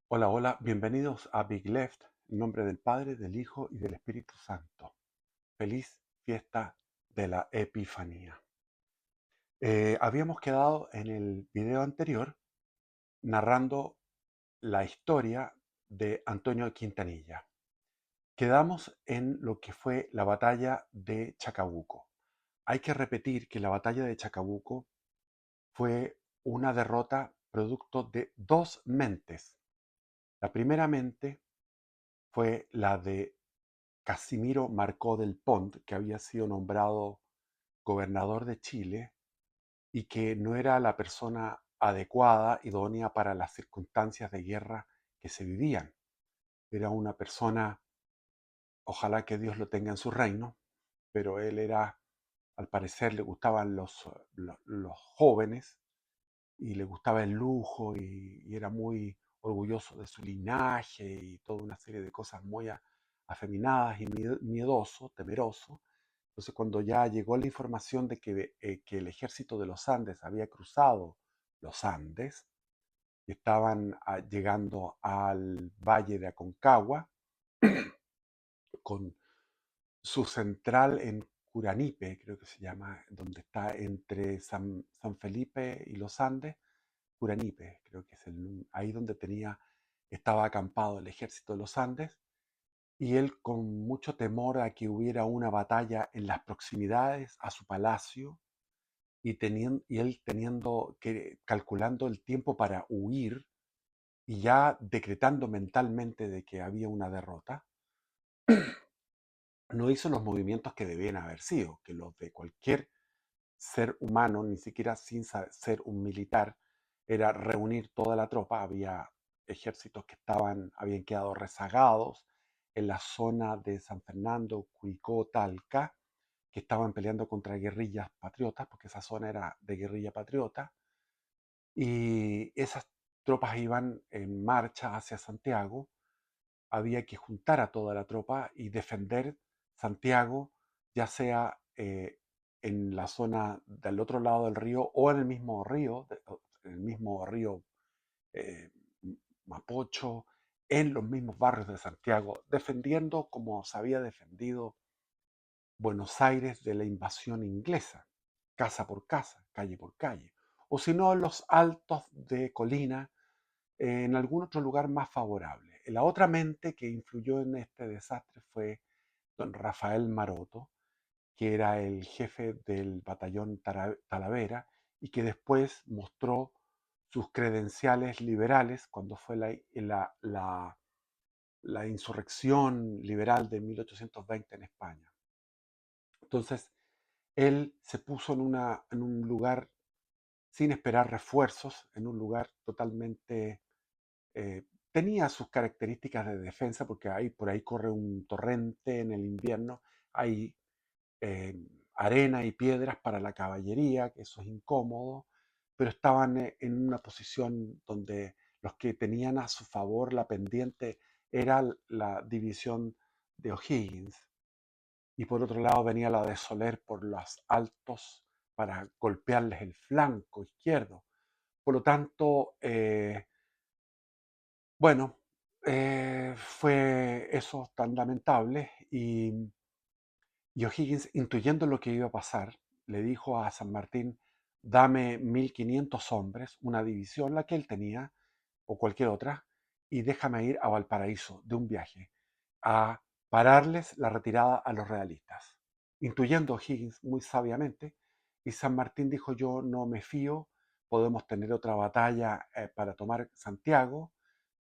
Hola, hola, bienvenidos a Big Left, en nombre del Padre, del Hijo y del Espíritu Santo. Feliz fiesta de la Epifanía. Habíamos quedado en el video anterior narrando la historia de Antonio Quintanilla. Quedamos en lo que fue la batalla de Chacabuco. Hay que repetir que la batalla de Chacabuco fue una derrota producto de dos mentes. La primera mente fue la de Casimiro Marcó del Pont, que había sido nombrado gobernador de Chile y que no era la persona adecuada, idónea para las circunstancias de guerra que se vivían. Era una persona, ojalá que Dios lo tenga en su reino, pero él era, al parecer, le gustaban los jóvenes y le gustaba el lujo y era muy orgulloso de su linaje y toda una serie de cosas muy afeminadas y miedoso, temeroso. Entonces, cuando ya llegó la información de que el ejército de los Andes había cruzado los Andes y estaban llegando al valle de Aconcagua, con su central en Curanipe, creo que se llama, donde está entre San Felipe y los Andes, Curanipe, creo que es ahí donde estaba acampado el ejército de los Andes, y él con mucho temor a que hubiera una batalla en las proximidades a su palacio, y él calculando el tiempo para huir y ya decretando mentalmente de que había una derrota, no hizo los movimientos que debían haber sido, que los de cualquier ser humano, ni siquiera sin ser un militar, era reunir toda la tropa. Había ejércitos que habían quedado rezagados en la zona de San Fernando, Curicó, Talca, que estaban peleando contra guerrillas patriotas, porque esa zona era de guerrilla patriota, y esas tropas iban en marcha hacia Santiago. Había que juntar a toda la tropa y defender Santiago, ya sea en la zona del otro lado del río o en el mismo río, eh, Mapocho, en los mismos barrios de Santiago, defendiendo como se había defendido Buenos Aires de la invasión inglesa, casa por casa, calle por calle, o si no en los altos de colina, en algún otro lugar más favorable. La otra mente que influyó en este desastre fue don Rafael Maroto, que era el jefe del batallón Talavera y que después mostró sus credenciales liberales cuando fue la insurrección liberal de 1820 en España. Entonces, él se puso en un lugar sin esperar refuerzos, en un lugar totalmente tenía sus características de defensa, porque por ahí corre un torrente en el invierno, hay eh, arena y piedras para la caballería, que eso es incómodo, pero estaban en una posición donde los que tenían a su favor la pendiente era la división de O'Higgins, y por otro lado venía la de Soler por los altos para golpearles el flanco izquierdo. Por lo tanto, bueno, fue eso tan lamentable y O'Higgins, intuyendo lo que iba a pasar, le dijo a San Martín, dame 1500 hombres, una división, la que él tenía, o cualquier otra, y déjame ir a Valparaíso de un viaje, a pararles la retirada a los realistas. Intuyendo O'Higgins muy sabiamente, y San Martín dijo, yo no me fío, podemos tener otra batalla para tomar Santiago,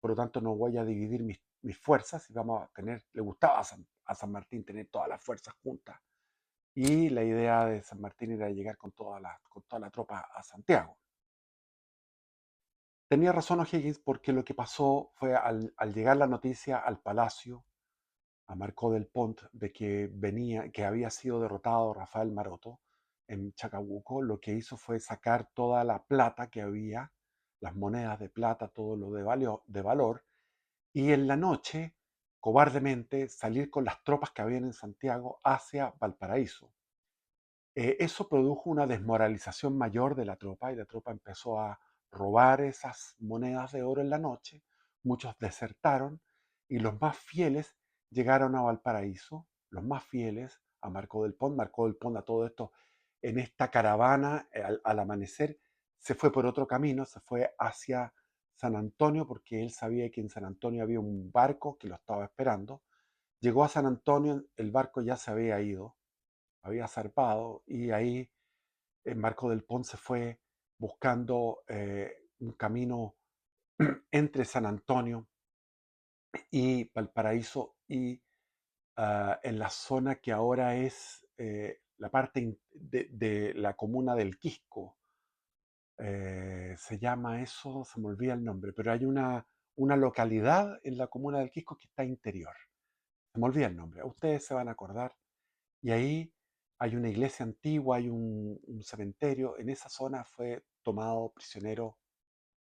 por lo tanto no voy a dividir mis fuerzas y vamos a tener, le gustaba a San Martín tener todas las fuerzas juntas. Y la idea de San Martín era llegar con toda la tropa a Santiago. Tenía razón O'Higgins porque lo que pasó fue al llegar la noticia al palacio, a Marcó del Pont, de que había sido derrotado Rafael Maroto en Chacabuco, lo que hizo fue sacar toda la plata que había, las monedas de plata, todo lo de valor, y en la noche, cobardemente, salir con las tropas que habían en Santiago hacia Valparaíso. Eso produjo una desmoralización mayor de la tropa y la tropa empezó a robar esas monedas de oro en la noche, muchos desertaron y los más fieles llegaron a Valparaíso, los más fieles a Marco del Pont. Marco del Pont, a todo esto, en esta caravana, al amanecer, se fue por otro camino, se fue hacia San Antonio, porque él sabía que en San Antonio había un barco que lo estaba esperando. Llegó a San Antonio, el barco ya se había ido, había zarpado, y ahí Marco del Pont se fue buscando un camino entre San Antonio y Valparaíso y en la zona que ahora es la parte de la comuna del Quisco. Se llama eso, se me olvida el nombre, pero hay una localidad en la comuna del Quisco que está interior. Se me olvida el nombre, ustedes se van a acordar. Y ahí hay una iglesia antigua, hay un cementerio. En esa zona fue tomado prisionero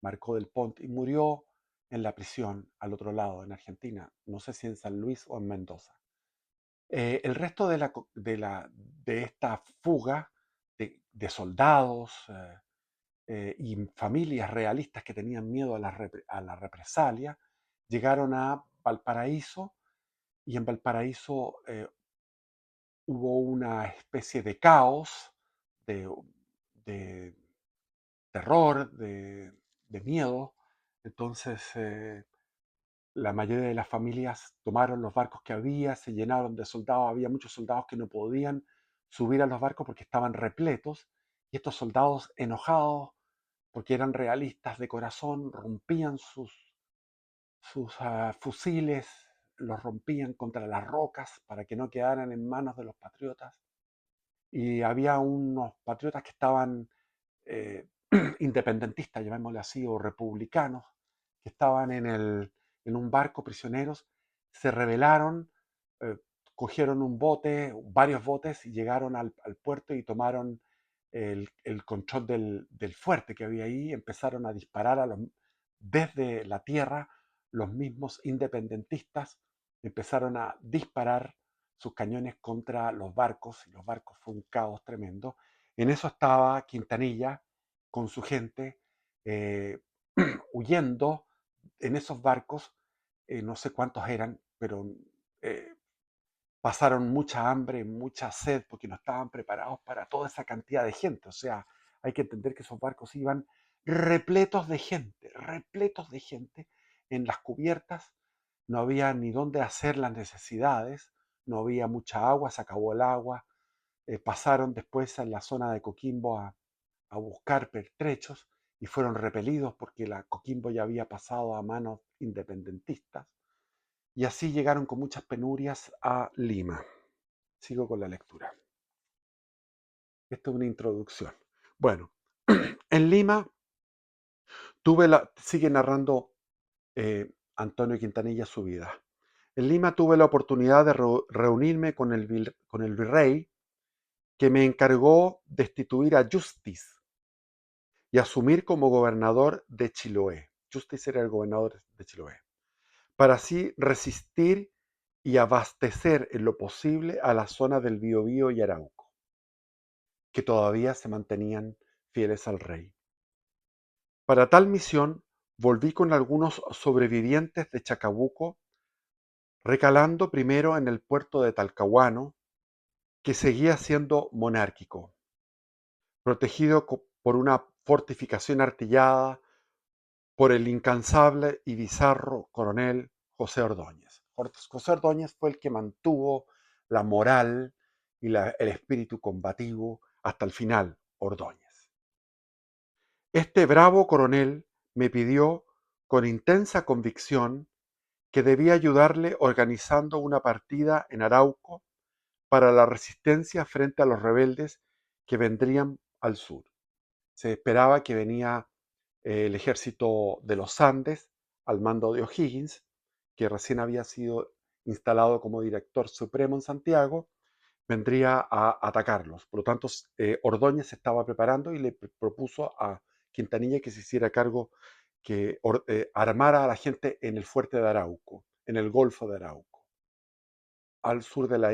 Marco del Pont y murió en la prisión al otro lado, en Argentina. No sé si en San Luis o en Mendoza. El resto de esta fuga de soldados y familias realistas que tenían miedo a la represalia llegaron a Valparaíso, y en Valparaíso hubo una especie de caos, de, de terror, de miedo. Entonces la mayoría de las familias tomaron los barcos que había, se llenaron de soldados. Había muchos soldados que no podían subir a los barcos porque estaban repletos, y estos soldados, enojados porque eran realistas de corazón, rompían sus fusiles, los rompían contra las rocas para que no quedaran en manos de los patriotas. Y había unos patriotas que estaban eh, independentistas, llamémosle así, o republicanos, que estaban en un barco prisioneros, se rebelaron, eh, cogieron un bote, varios botes, y llegaron al puerto y tomaron el control del fuerte que había ahí. Empezaron a disparar desde la tierra. Los mismos independentistas empezaron a disparar sus cañones contra los barcos, y los barcos fue un caos tremendo. En eso estaba Quintanilla con su gente eh, huyendo en esos barcos. No sé cuántos eran, pero eh, pasaron mucha hambre, mucha sed, porque no estaban preparados para toda esa cantidad de gente. O sea, hay que entender que esos barcos iban repletos de gente en las cubiertas. No había ni dónde hacer las necesidades, no había mucha agua, se acabó el agua. Pasaron después a la zona de Coquimbo a buscar pertrechos, y fueron repelidos porque la Coquimbo ya había pasado a manos independentistas. Y así llegaron con muchas penurias a Lima. Sigo con la lectura. Esta es una introducción. Bueno, en Lima sigue narrando Antonio Quintanilla su vida. En Lima tuve la oportunidad de reunirme con el virrey, que me encargó destituir a Justice y asumir como gobernador de Chiloé. Justice era el gobernador de Chiloé, para así resistir y abastecer en lo posible a la zona del Biobío y Arauco, que todavía se mantenían fieles al rey. Para tal misión volví con algunos sobrevivientes de Chacabuco, recalando primero en el puerto de Talcahuano, que seguía siendo monárquico, protegido por una fortificación artillada por el incansable y bizarro coronel José Ordóñez. José Ordóñez fue el que mantuvo la moral y el espíritu combativo hasta el final. Ordóñez. Este bravo coronel me pidió con intensa convicción que debía ayudarle organizando una partida en Arauco para la resistencia frente a los rebeldes que vendrían al sur. Se esperaba que venía el ejército de los Andes al mando de O'Higgins, que recién había sido instalado como director supremo en Santiago, vendría a atacarlos. Por lo tanto, Ordóñez se estaba preparando y le propuso a Quintanilla que se hiciera cargo, que armara a la gente en el fuerte de Arauco, en el Golfo de Arauco, al sur de la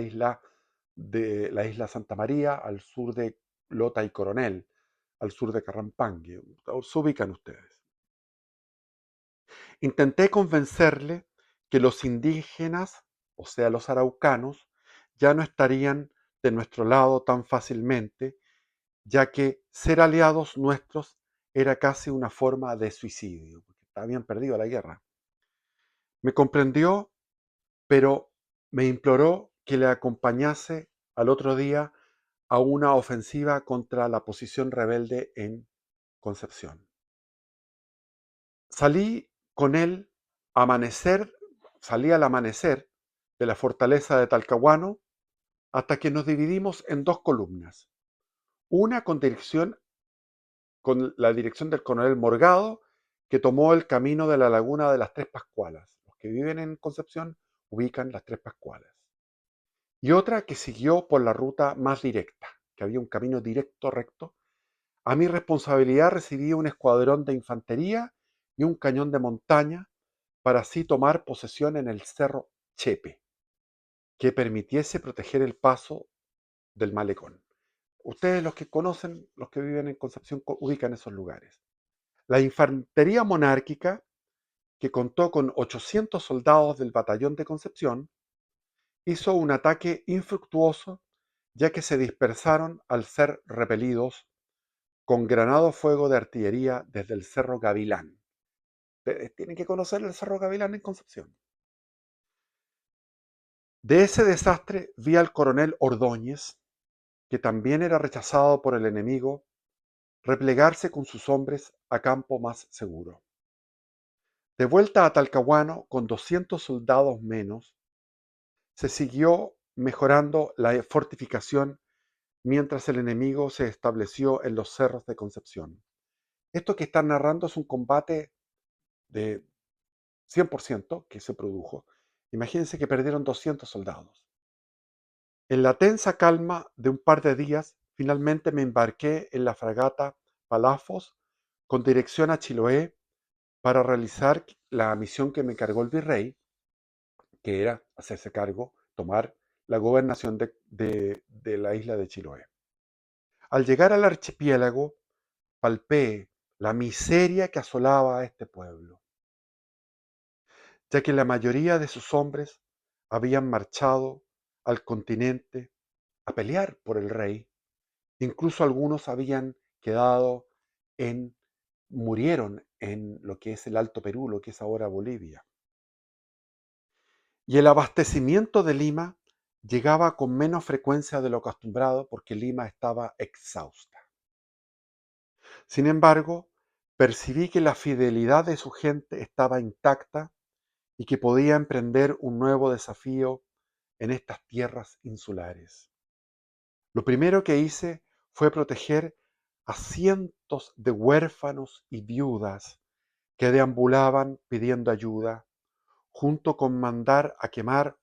isla Santa María, al sur de Lota y Coronel, al sur de Carrampangue. Se ubican ustedes. Intenté convencerle que los indígenas, o sea, los araucanos, ya no estarían de nuestro lado tan fácilmente, ya que ser aliados nuestros era casi una forma de suicidio, porque habían perdido la guerra. Me comprendió, pero me imploró que le acompañase al otro día a una ofensiva contra la posición rebelde en Concepción. Salí con él amanecer, salí al amanecer de la fortaleza de Talcahuano hasta que nos dividimos en dos columnas. Una con la dirección del coronel Morgado, que tomó el camino de la laguna de las Tres Pascualas. Los que viven en Concepción ubican las Tres Pascualas. Y otra que siguió por la ruta más directa, que había un camino directo, recto. A mi responsabilidad recibí un escuadrón de infantería y un cañón de montaña para así tomar posesión en el cerro Chepe, que permitiese proteger el paso del malecón. Ustedes los que conocen, los que viven en Concepción, ubican esos lugares. La infantería monárquica, que contó con 800 soldados del batallón de Concepción, hizo un ataque infructuoso ya que se dispersaron al ser repelidos con granado fuego de artillería desde el Cerro Gavilán. Tienen que conocer el Cerro Gavilán en Concepción. De ese desastre vi al coronel Ordóñez, que también era rechazado por el enemigo, replegarse con sus hombres a campo más seguro. De vuelta a Talcahuano, con 200 soldados menos, se siguió mejorando la fortificación mientras el enemigo se estableció en los cerros de Concepción. Esto que están narrando es un combate de 100% que se produjo. Imagínense que perdieron 200 soldados. En la tensa calma de un par de días, finalmente me embarqué en la fragata Palafos con dirección a Chiloé para realizar la misión que me encargó el virrey, que era hacerse cargo, tomar la gobernación de la isla de Chiloé. Al llegar al archipiélago, palpé la miseria que asolaba a este pueblo, ya que la mayoría de sus hombres habían marchado al continente a pelear por el rey. Incluso algunos habían quedado en, murieron en lo que es el Alto Perú, lo que es ahora Bolivia. Y el abastecimiento de Lima llegaba con menos frecuencia de lo acostumbrado porque Lima estaba exhausta. Sin embargo, percibí que la fidelidad de su gente estaba intacta y que podía emprender un nuevo desafío en estas tierras insulares. Lo primero que hice fue proteger a cientos de huérfanos y viudas que deambulaban pidiendo ayuda, junto con mandar a quemar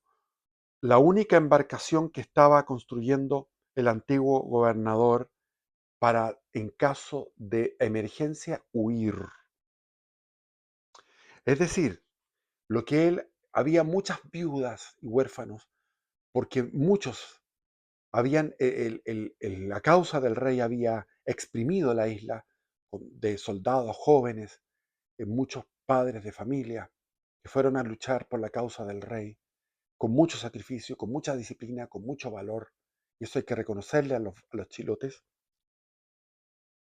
la única embarcación que estaba construyendo el antiguo gobernador para, en caso de emergencia, huir. Es decir, lo que él, había muchas viudas y huérfanos, porque muchos habían, la causa del rey había exprimido la isla de soldados jóvenes, muchos padres de familia que fueron a luchar por la causa del rey, con mucho sacrificio, con mucha disciplina, con mucho valor. Y eso hay que reconocerle a los chilotes.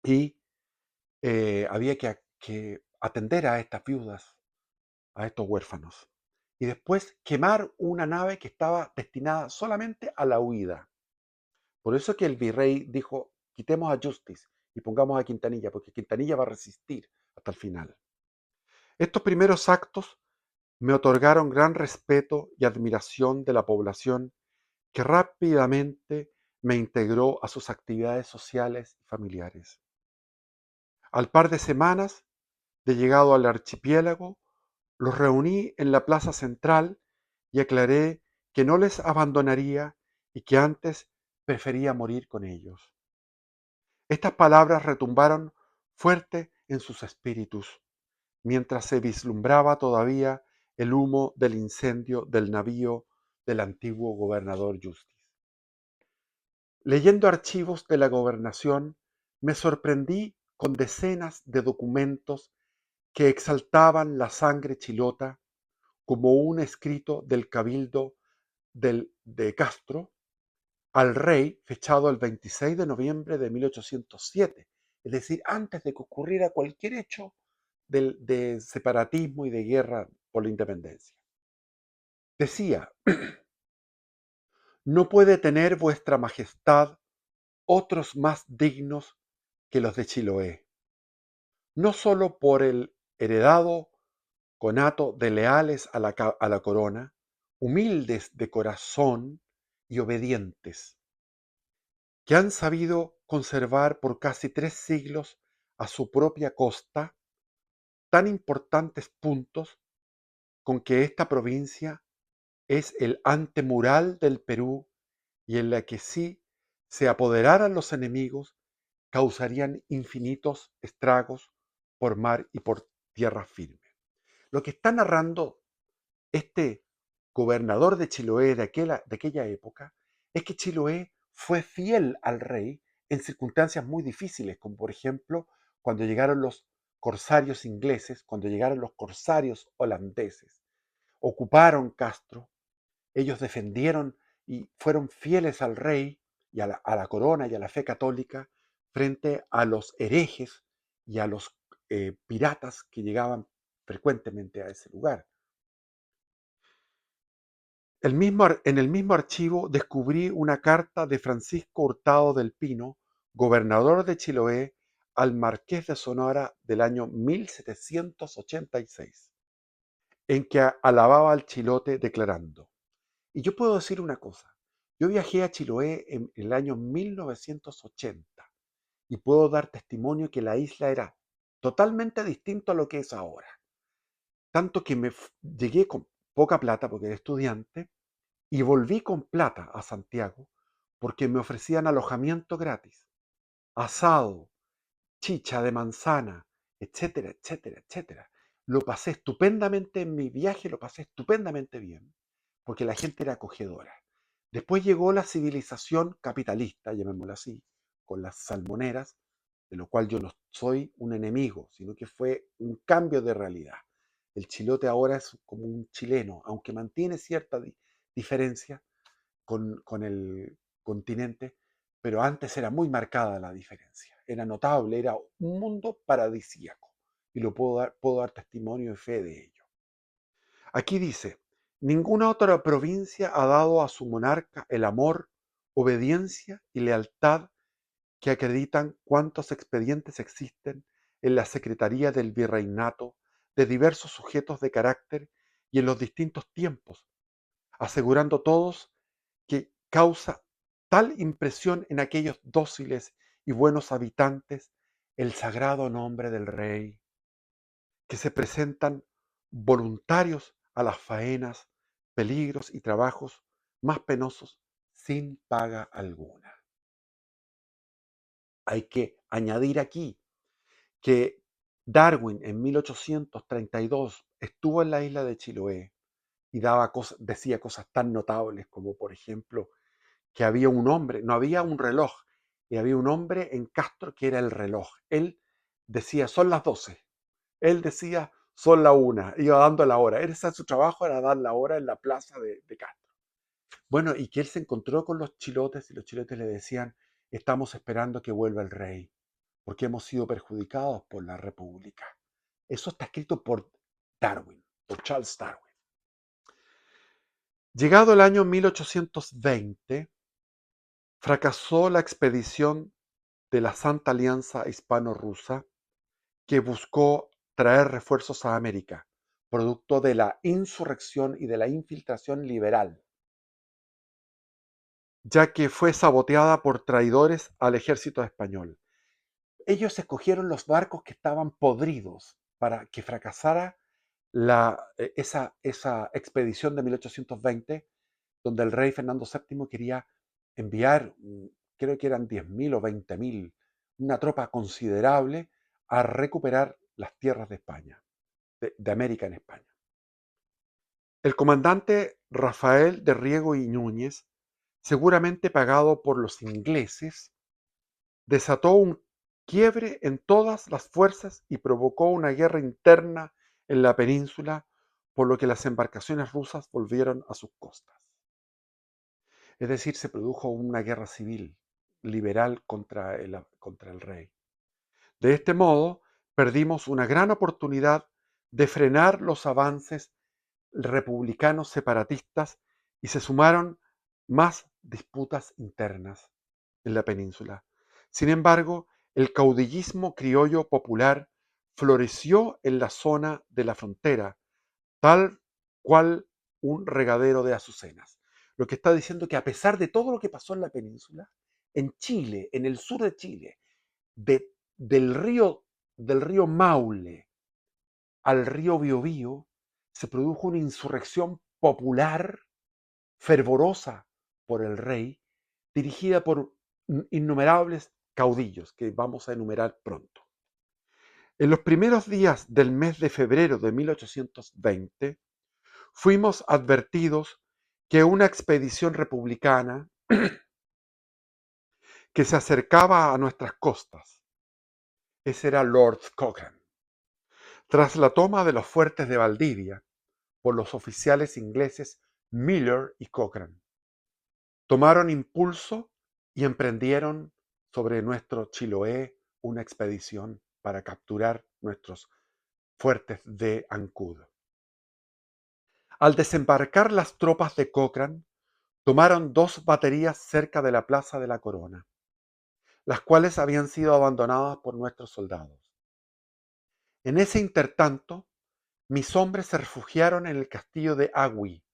Y había que atender a estas viudas, a estos huérfanos. Y después quemar una nave que estaba destinada solamente a la huida. Por eso que el virrey dijo, quitemos a Justice y pongamos a Quintanilla, porque Quintanilla va a resistir hasta el final. Estos primeros actos me otorgaron gran respeto y admiración de la población que rápidamente me integró a sus actividades sociales y familiares. Al par de semanas de llegado al archipiélago, los reuní en la plaza central y aclaré que no les abandonaría y que antes prefería morir con ellos. Estas palabras retumbaron fuerte en sus espíritus, mientras se vislumbraba todavía el humo del incendio del navío del antiguo gobernador Justice. Leyendo archivos de la gobernación, me sorprendí con decenas de documentos que exaltaban la sangre chilota como un escrito del cabildo de Castro al rey fechado el 26 de noviembre de 1807, es decir, antes de que ocurriera cualquier hecho de separatismo y de guerra por la independencia. Decía: no puede tener vuestra majestad otros más dignos que los de Chiloé, no sólo por el heredado conato de leales a la corona, humildes de corazón y obedientes, que han sabido conservar por casi 3 siglos a su propia costa tan importantes puntos con que esta provincia es el antemural del Perú y en la que si se apoderaran los enemigos causarían infinitos estragos por mar y por tierra firme. Lo que está narrando este gobernador de Chiloé de aquella época es que Chiloé fue fiel al rey en circunstancias muy difíciles, como por ejemplo cuando llegaron los corsarios ingleses, cuando llegaron los corsarios holandeses, ocuparon Castro, ellos defendieron y fueron fieles al rey y a la corona y a la fe católica frente a los herejes y a los piratas que llegaban frecuentemente a ese lugar. En el mismo archivo descubrí una carta de Francisco Hurtado del Pino, gobernador de Chiloé, al marqués de Sonora del año 1786, en que alababa al chilote declarando: y yo puedo decir una cosa, yo viajé a Chiloé en el año 1980 y puedo dar testimonio que la isla era totalmente distinto a lo que es ahora. Tanto que llegué con poca plata porque era estudiante y volví con plata a Santiago porque me ofrecían alojamiento gratis, asado, chicha de manzana, etcétera, etcétera, etcétera. Lo pasé estupendamente en mi viaje, lo pasé estupendamente bien, porque la gente era acogedora. Después llegó la civilización capitalista, llamémosla así, con las salmoneras, de lo cual yo no soy un enemigo, sino que fue un cambio de realidad. El chilote ahora es como un chileno, aunque mantiene cierta diferencia con el continente, pero antes era muy marcada la diferencia, era notable, era un mundo paradisíaco, y puedo dar testimonio y fe de ello. Aquí dice: ninguna otra provincia ha dado a su monarca el amor, obediencia y lealtad que acreditan cuantos expedientes existen en la Secretaría del Virreinato de diversos sujetos de carácter y en los distintos tiempos, asegurando todos que causa tal impresión en aquellos dóciles y buenos habitantes el sagrado nombre del rey, que se presentan voluntarios a las faenas, peligros y trabajos más penosos sin paga alguna. Hay que añadir aquí que Darwin en 1832 estuvo en la isla de Chiloé y decía cosas tan notables como, por ejemplo, que había un hombre, no había un reloj, y había un hombre en Castro que era el reloj. Él decía, son las 12. Él decía, son la 1. Iba dando la hora. Su trabajo era dar la hora en la plaza de Castro. Bueno, y que él se encontró con los chilotes y los chilotes le decían, estamos esperando que vuelva el rey, porque hemos sido perjudicados por la República. Eso está escrito por Darwin, por Charles Darwin. Llegado el año 1820, fracasó la expedición de la Santa Alianza Hispano-Rusa que buscó traer refuerzos a América, producto de la insurrección y de la infiltración liberal, ya que fue saboteada por traidores al ejército español. Ellos escogieron los barcos que estaban podridos para que fracasara esa expedición de 1820, donde el rey Fernando VII quería enviar, creo que eran 10.000 o 20.000, una tropa considerable a recuperar las tierras de España, de América en España. El comandante Rafael de Riego y Núñez, seguramente pagado por los ingleses, desató un quiebre en todas las fuerzas y provocó una guerra interna en la península, por lo que las embarcaciones rusas volvieron a sus costas. Es decir, se produjo una guerra civil liberal contra el rey. De este modo, perdimos una gran oportunidad de frenar los avances republicanos separatistas y se sumaron más disputas internas en la península. Sin embargo, el caudillismo criollo popular floreció en la zona de la frontera, tal cual un regadero de azucenas. Lo que está diciendo que a pesar de todo lo que pasó en la península, en Chile, en el sur de Chile, de- del río, del río Maule al río Biobío, se produjo una insurrección popular fervorosa por el rey, dirigida por innumerables caudillos que vamos a enumerar pronto. En los primeros días del mes de febrero de 1820, fuimos advertidos que una expedición republicana que se acercaba a nuestras costas, ese era Lord Cochrane, tras la toma de los fuertes de Valdivia por los oficiales ingleses Miller y Cochrane, tomaron impulso y emprendieron sobre nuestro Chiloé una expedición para capturar nuestros fuertes de Ancud. Al desembarcar las tropas de Cochrane, tomaron 2 baterías cerca de la Plaza de la Corona, las cuales habían sido abandonadas por nuestros soldados. En ese intertanto, mis hombres se refugiaron en el castillo de Agüi.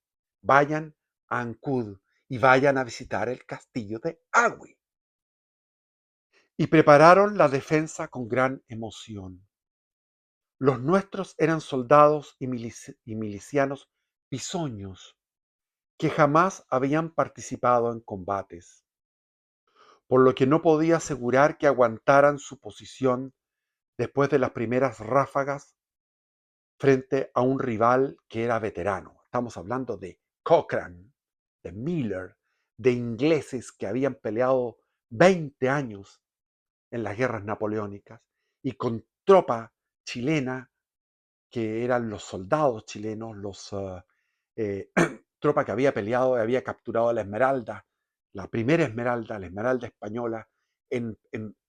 Vayan a Ancud y vayan a visitar el castillo de Agüi. Y prepararon la defensa con gran emoción. Los nuestros eran soldados y milicianos bisoños que jamás habían participado en combates, por lo que no podía asegurar que aguantaran su posición después de las primeras ráfagas frente a un rival que era veterano. Estamos hablando de Cochrane, de Miller, de ingleses que habían peleado 20 años en las guerras napoleónicas y con tropa chilena que eran los soldados chilenos, tropa que había peleado y había capturado la Esmeralda, la primera Esmeralda, la Esmeralda española, en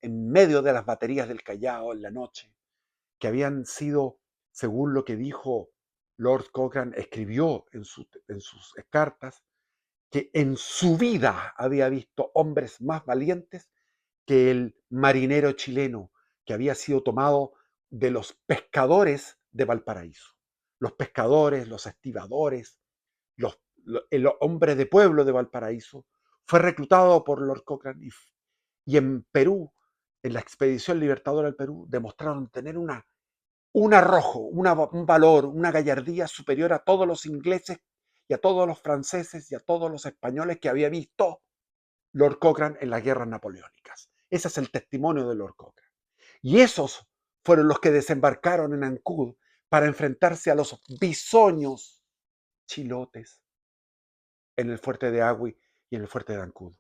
medio de las baterías del Callao en la noche, que habían sido, según lo que dijo Lord Cochrane, escribió en sus cartas, que en su vida había visto hombres más valientes que el marinero chileno que había sido tomado de los pescadores de Valparaíso. Los pescadores, los estibadores, el hombre de pueblo de Valparaíso fue reclutado por Lord Cochrane y en Perú, en la expedición libertadora del Perú, demostraron tener un arrojo, un valor, una gallardía superior a todos los ingleses y a todos los franceses y a todos los españoles que había visto Lord Cochrane en las guerras napoleónicas. Ese es el testimonio de Lord Cochrane. Y esos fueron los que desembarcaron en Ancud para enfrentarse a los bisoños chilotes en el fuerte de Agüi y en el fuerte de Ancud.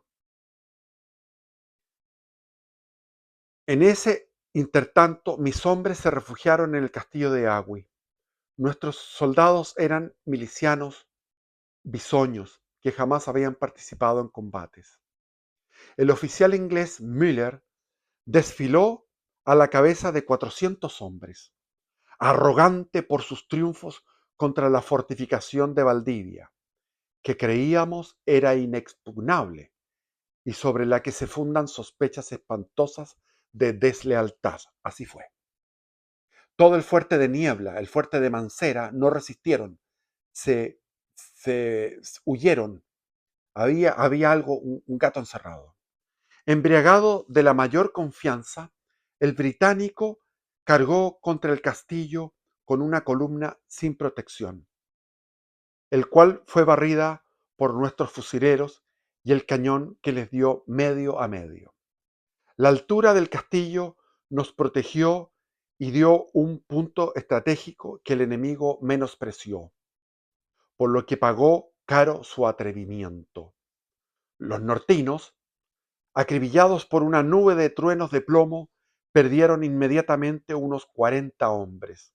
En ese intertanto, mis hombres se refugiaron en el castillo de Agüi. Nuestros soldados eran milicianos bisoños que jamás habían participado en combates. El oficial inglés Müller desfiló a la cabeza de 400 hombres, arrogante por sus triunfos contra la fortificación de Valdivia, que creíamos era inexpugnable y sobre la que se fundan sospechas espantosas de deslealtad. Así fue. Todo el fuerte de Niebla, el fuerte de Mancera, no resistieron, se, se huyeron. Había algo, un gato encerrado. Embriagado de la mayor confianza, el británico cargó contra el castillo con una columna sin protección, el cual fue barrida por nuestros fusileros y el cañón que les dio medio a medio. La altura del castillo nos protegió y dio un punto estratégico que el enemigo menospreció, por lo que pagó caro su atrevimiento. Los nortinos, acribillados por una nube de truenos de plomo, perdieron inmediatamente unos 40 hombres.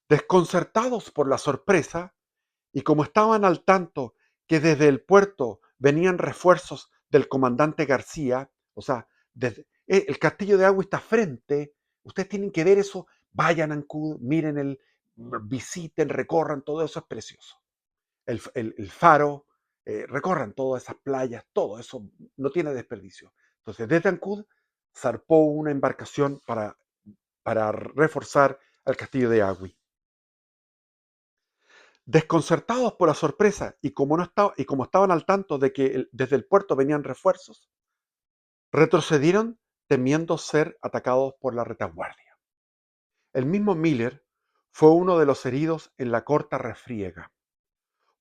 Desconcertados por la sorpresa, y como estaban al tanto que desde el puerto venían refuerzos del comandante García, o sea, el castillo de Agua está frente, ustedes tienen que ver eso, vayan a Ancud, miren visiten, recorran, todo eso es precioso. El faro, recorran todas esas playas, todo eso no tiene desperdicio. Entonces, desde Ancud zarpó una embarcación para reforzar al castillo de Agui. Desconcertados por la sorpresa y como estaban al tanto de que desde el puerto venían refuerzos, retrocedieron temiendo ser atacados por la retaguardia. El mismo Miller fue uno de los heridos en la corta refriega,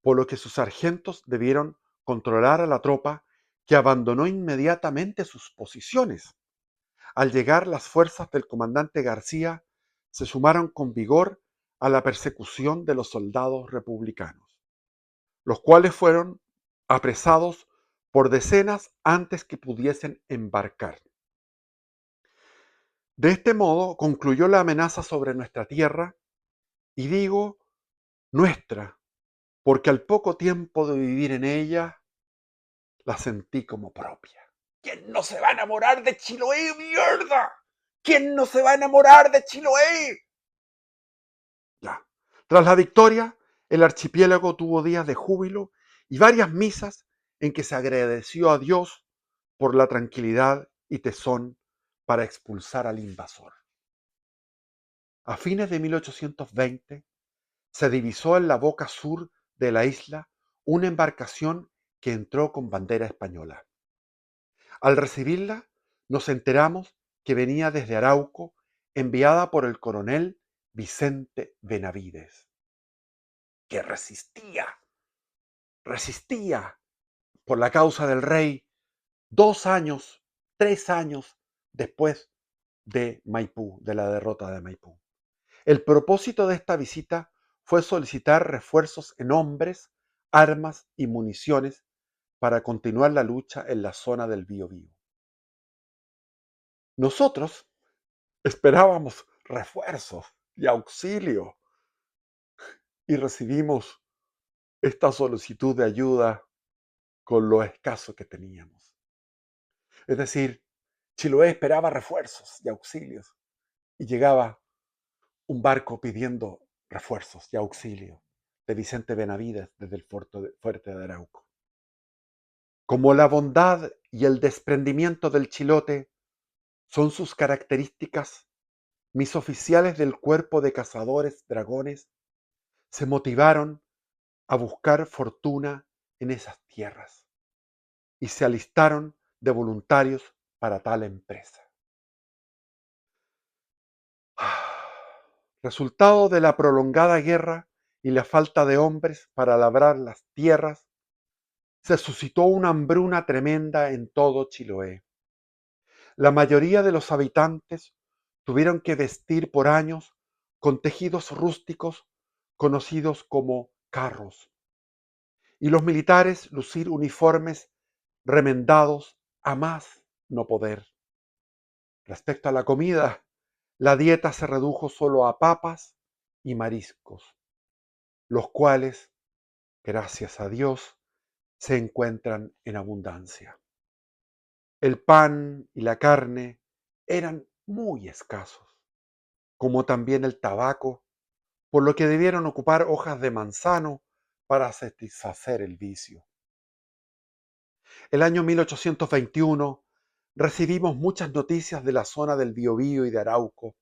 por lo que sus sargentos debieron controlar a la tropa, que abandonó inmediatamente sus posiciones. Al llegar las fuerzas del comandante García se sumaron con vigor a la persecución de los soldados republicanos, los cuales fueron apresados por decenas antes que pudiesen embarcar. De este modo concluyó la amenaza sobre nuestra tierra, y digo nuestra, porque al poco tiempo de vivir en ella, la sentí como propia. ¿Quién no se va a enamorar de Chiloé, mierda? ¿Quién no se va a enamorar de Chiloé? Ya. Tras la victoria, el archipiélago tuvo días de júbilo y varias misas en que se agradeció a Dios por la tranquilidad y tesón para expulsar al invasor. A fines de 1820 se divisó en la boca sur de la isla una embarcación que entró con bandera española. Al recibirla, nos enteramos que venía desde Arauco, enviada por el coronel Vicente Benavides, que resistía por la causa del rey 2 años, 3 años después de Maipú, de la derrota de Maipú. El propósito de esta visita fue solicitar refuerzos en hombres, armas y municiones para continuar la lucha en la zona del Biobío. Nosotros esperábamos refuerzos y auxilio y recibimos esta solicitud de ayuda con lo escaso que teníamos. Es decir, Chiloé esperaba refuerzos y auxilios y llegaba un barco pidiendo refuerzos y auxilio de Vicente Benavides desde el fuerte de Arauco. Como la bondad y el desprendimiento del chilote son sus características, mis oficiales del cuerpo de cazadores dragones se motivaron a buscar fortuna en esas tierras y se alistaron de voluntarios para tal empresa. Resultado de la prolongada guerra y la falta de hombres para labrar las tierras, se suscitó una hambruna tremenda en todo Chiloé. La mayoría de los habitantes tuvieron que vestir por años con tejidos rústicos conocidos como carros, y los militares lucir uniformes remendados a más no poder. Respecto a la comida, la dieta se redujo solo a papas y mariscos, los cuales, gracias a Dios, se encuentran en abundancia. El pan y la carne eran muy escasos, como también el tabaco, por lo que debieron ocupar hojas de manzano para satisfacer el vicio. El año 1821 recibimos muchas noticias de la zona del Biobío y de Arauco,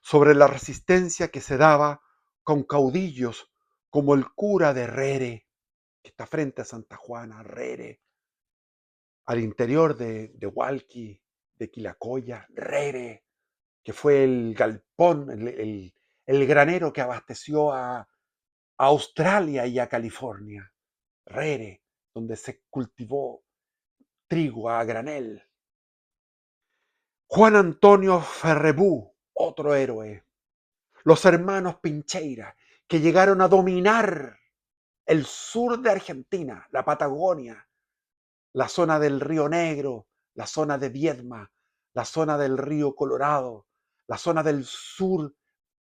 sobre la resistencia que se daba con caudillos como el cura de Rere, que está frente a Santa Juana, Rere, al interior de Hualqui, de Quilacoya, Rere, que fue el galpón, el granero que abasteció a Australia y a California, Rere, donde se cultivó trigo a granel. Juan Antonio Ferrebú, otro héroe. Los hermanos Pincheira, que llegaron a dominar el sur de Argentina, la Patagonia, la zona del Río Negro, la zona de Viedma, la zona del río Colorado, la zona del sur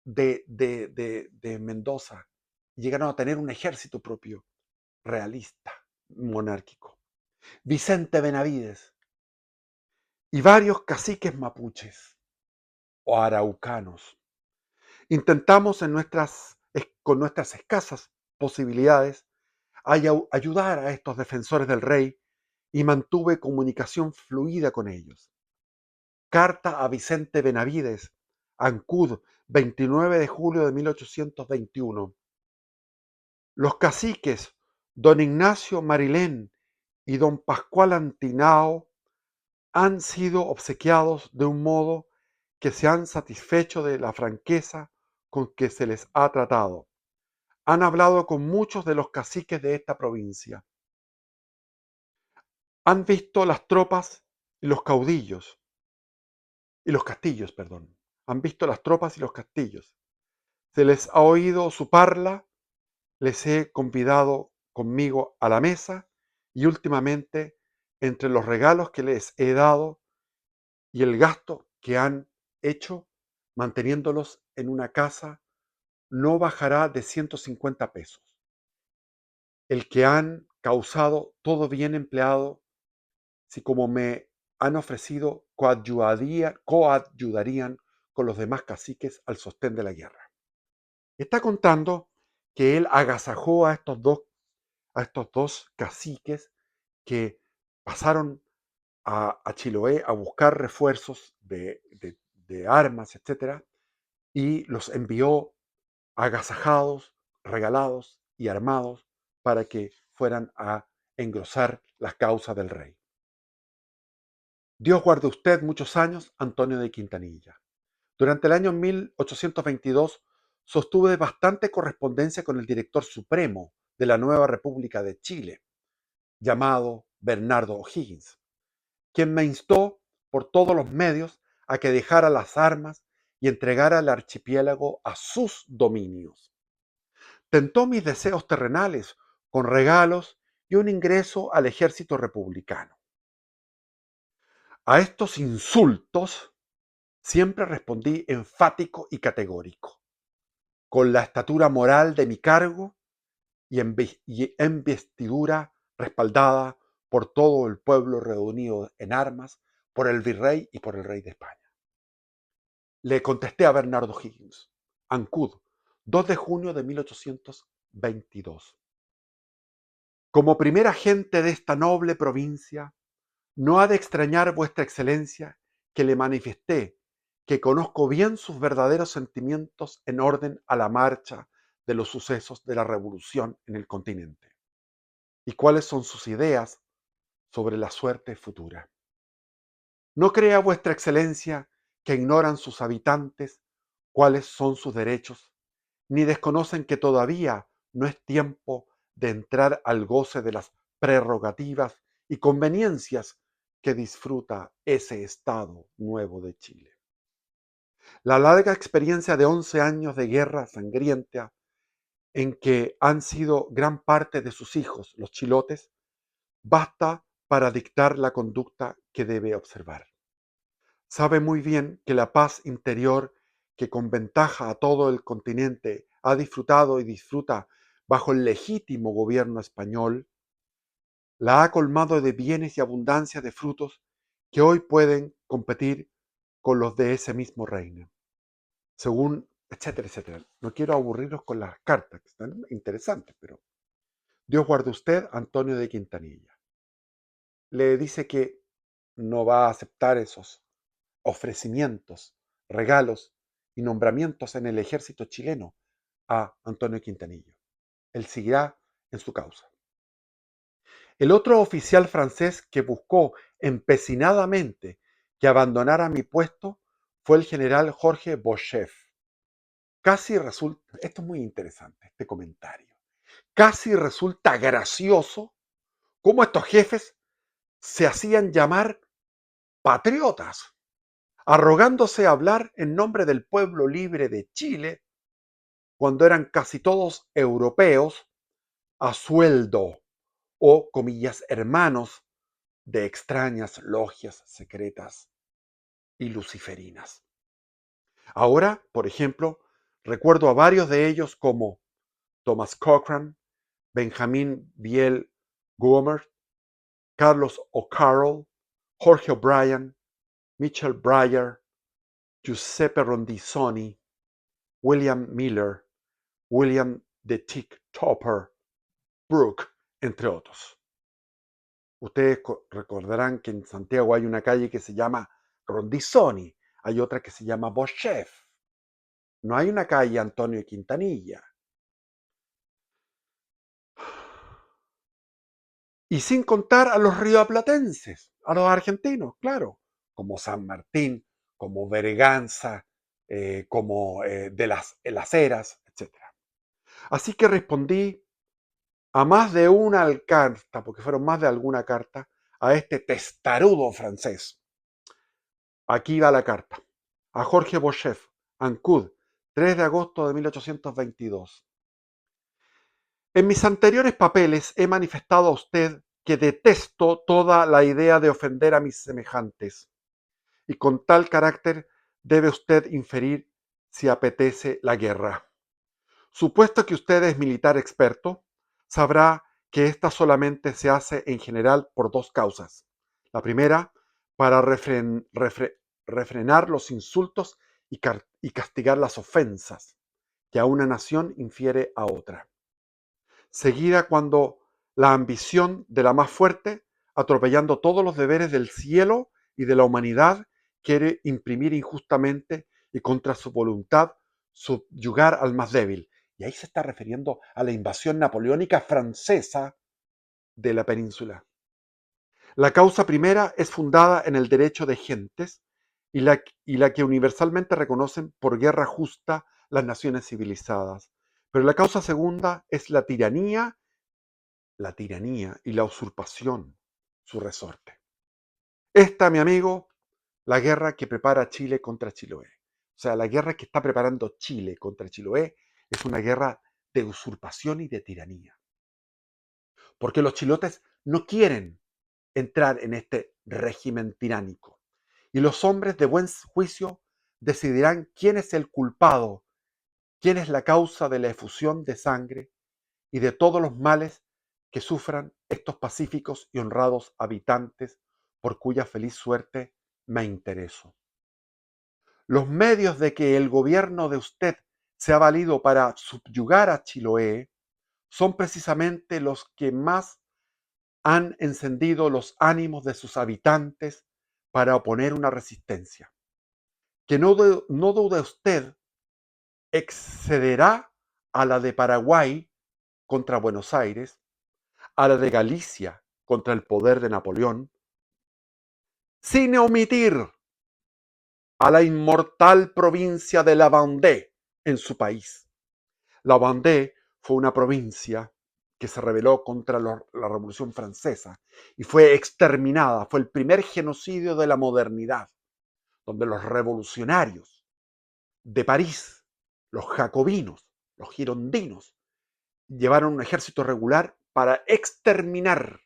de Mendoza. Llegaron a tener un ejército propio, realista, monárquico. Vicente Benavides y varios caciques mapuches o araucanos. Intentamos con nuestras escasas posibilidades ayudar a estos defensores del rey y mantuve comunicación fluida con ellos. Carta a Vicente Benavides, Ancud, 29 de julio de 1821. Los caciques don Ignacio Marilén y don Pascual Antinao han sido obsequiados de un modo que se han satisfecho de la franqueza con que se les ha tratado. Han hablado con muchos de los caciques de esta provincia. Han visto las tropas y los caudillos, y los castillos, perdón. Han visto las tropas y los castillos. Se les ha oído su parla, les he convidado conmigo a la mesa y últimamente, entre los regalos que les he dado y el gasto que han hecho manteniéndolos en una casa, no bajará de 150 pesos. El que han causado todo bien empleado, si como me han ofrecido coayudarían con los demás caciques al sostén de la guerra. Está contando que él agasajó a estos dos caciques que pasaron a Chiloé a buscar refuerzos de armas, etcétera, y los envió agasajados, regalados y armados para que fueran a engrosar las causas del rey. Dios guarde usted muchos años, Antonio de Quintanilla. Durante el año 1822 sostuve bastante correspondencia con el director supremo de la nueva República de Chile, llamado Bernardo O'Higgins, quien me instó por todos los medios a que dejara las armas y entregara el archipiélago a sus dominios. Tentó mis deseos terrenales con regalos y un ingreso al ejército republicano. A estos insultos siempre respondí enfático y categórico, con la estatura moral de mi cargo y en vestidura respaldada por todo el pueblo reunido en armas, por el virrey y por el rey de España. Le contesté a Bernardo Higgins, Ancud, 2 de junio de 1822. Como primera gente de esta noble provincia, no ha de extrañar vuestra excelencia que le manifesté que conozco bien sus verdaderos sentimientos en orden a la marcha de los sucesos de la revolución en el continente y cuáles son sus ideas sobre la suerte futura. No crea vuestra excelencia que ignoran sus habitantes cuáles son sus derechos, ni desconocen que todavía no es tiempo de entrar al goce de las prerrogativas y conveniencias que disfruta ese Estado nuevo de Chile. La larga experiencia de 11 años de guerra sangrienta en que han sido gran parte de sus hijos, los chilotes, basta para dictar la conducta que debe observar. Sabe muy bien que la paz interior que con ventaja a todo el continente ha disfrutado y disfruta bajo el legítimo gobierno español, la ha colmado de bienes y abundancia de frutos que hoy pueden competir con los de ese mismo reino. Según, etcétera, etcétera. No quiero aburrirlos con las cartas, que están interesantes, pero Dios guarde usted, Antonio de Quintanilla. Le dice que no va a aceptar esos ofrecimientos, regalos y nombramientos en el ejército chileno a Antonio Quintanilla. Él seguirá en su causa. El otro oficial francés que buscó empecinadamente que abandonara mi puesto fue el general Jorge Beauchef. Casi resulta, esto es muy interesante, este comentario, casi resulta gracioso cómo estos jefes se hacían llamar patriotas, arrogándose a hablar en nombre del pueblo libre de Chile, cuando eran casi todos europeos a sueldo o, comillas, hermanos de extrañas logias secretas y luciferinas. Ahora, por ejemplo, recuerdo a varios de ellos como Thomas Cochrane, Benjamin Biel Gomer, Carlos O'Carroll, Jorge O'Brien, Mitchell Breyer, Giuseppe Rondizoni, William Miller, William de Tick Topper, Brooke, entre otros. Ustedes recordarán que en Santiago hay una calle que se llama Rondizoni, hay otra que se llama Boschef. No hay una calle Antonio Quintanilla. Y sin contar a los rioplatenses, a los argentinos, claro, como San Martín, como Berganza, como de las Heras, etc. Así que respondí a más de una carta, porque fueron más de alguna carta, a este testarudo francés. Aquí va la carta. A Jorge Boschef, Ancud, 3 de agosto de 1822. En mis anteriores papeles he manifestado a usted que detesto toda la idea de ofender a mis semejantes, y con tal carácter debe usted inferir si apetece la guerra. Supuesto que usted es militar experto, sabrá que ésta solamente se hace en general por dos causas. La primera, para refrenar los insultos y castigar las ofensas que a una nación infiere a otra. Seguida cuando la ambición de la más fuerte, atropellando todos los deberes del cielo y de la humanidad, quiere imprimir injustamente y contra su voluntad subyugar al más débil. Y ahí se está refiriendo a la invasión napoleónica francesa de la península. La causa primera es fundada en el derecho de gentes y la que universalmente reconocen por guerra justa las naciones civilizadas. Pero la causa segunda es la tiranía y la usurpación, su resorte. Esta, mi amigo, la guerra que prepara Chile contra Chiloé. O sea, la guerra que está preparando Chile contra Chiloé es una guerra de usurpación y de tiranía. Porque los chilotes no quieren entrar en este régimen tiránico. Y los hombres de buen juicio decidirán quién es el culpado, quién es la causa de la efusión de sangre y de todos los males que sufran estos pacíficos y honrados habitantes por cuya feliz suerte me intereso. Los medios de que el gobierno de usted se ha valido para subyugar a Chiloé son precisamente los que más han encendido los ánimos de sus habitantes para oponer una resistencia, que no dude usted excederá a la de Paraguay contra Buenos Aires, a la de Galicia contra el poder de Napoleón, sin omitir a la inmortal provincia de la Vendée en su país. La Vendée fue una provincia que se rebeló contra la Revolución Francesa y fue exterminada, fue el primer genocidio de la modernidad, donde los revolucionarios de París, los jacobinos, los girondinos, llevaron un ejército regular para exterminar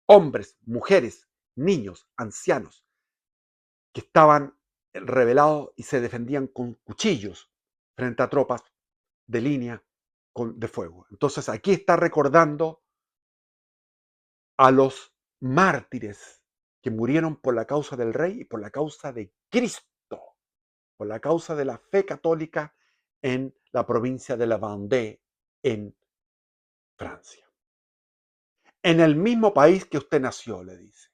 hombres, mujeres, niños, ancianos, que estaban rebelados y se defendían con cuchillos frente a tropas de línea de fuego. Entonces aquí está recordando a los mártires que murieron por la causa del rey y por la causa de Cristo, por la causa de la fe católica en la provincia de la Vendée, en Francia. En el mismo país que usted nació, le dice.